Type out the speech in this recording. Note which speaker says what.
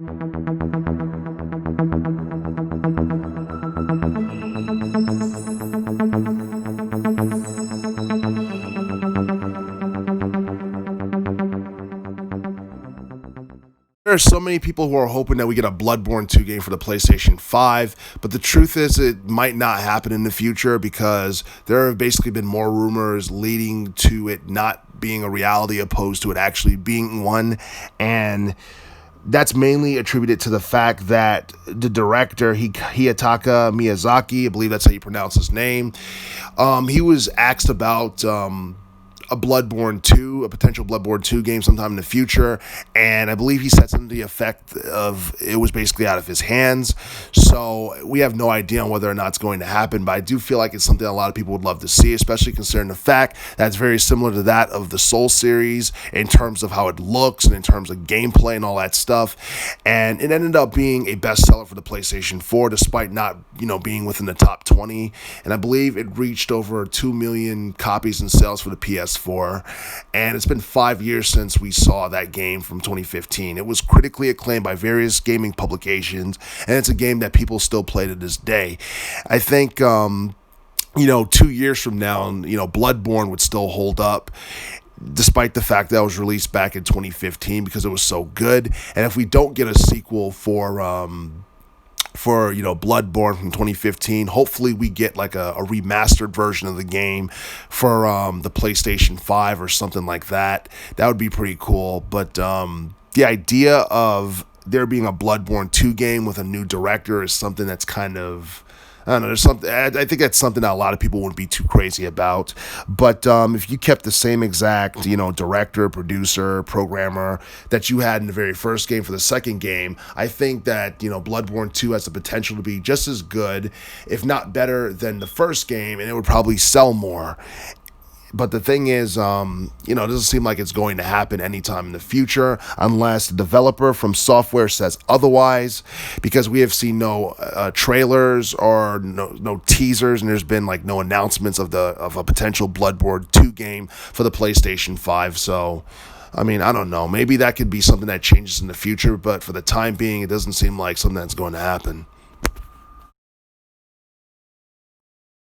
Speaker 1: There are so many people who are hoping that we get a Bloodborne 2 game for the PlayStation 5, but the truth is it might not happen in the future because there have basically been more rumors leading to it not being a reality opposed to it actually being one. And that's mainly attributed to the fact that the director, Hiyataka Miyazaki, I believe that's how you pronounce his name, he was asked about a Bloodborne 2, a potential Bloodborne 2 game sometime in the future, and I believe he said something to the effect of it was basically out of his hands. So we have no idea on whether or not it's going to happen, but I do feel like it's something a lot of people would love to see, especially considering the fact that it's very similar to that of the Soul series in terms of how it looks and in terms of gameplay and all that stuff. And it ended up being a bestseller for the PlayStation 4 despite not, being within the top 20. And I believe it reached over 2 million copies in sales for the PS4. And it's been 5 years since we saw that game from 2015. It was critically acclaimed by various gaming publications, and it's a game that people still play to this day. I think 2 years from now, Bloodborne would still hold up, despite the fact that it was released back in 2015 because it was so good. And if we don't get a sequel for Bloodborne from 2015, hopefully we get like a remastered version of the game for the PlayStation 5 or something like that. That would be pretty cool. But the idea of there being a Bloodborne 2 game with a new director is something that's kind of, I don't know, there's something, I think that's something that a lot of people wouldn't be too crazy about. But if you kept the same exact, director, producer, programmer that you had in the very first game for the second game, I think that, Bloodborne 2 has the potential to be just as good, if not better than the first game, and it would probably sell more. But the thing is, it doesn't seem like it's going to happen anytime in the future unless the developer from software says otherwise, because we have seen no trailers or no teasers, and there's been like no announcements of a potential Bloodborne 2 game for the PlayStation 5. So, I don't know. Maybe that could be something that changes in the future, but for the time being, it doesn't seem like something that's going to happen.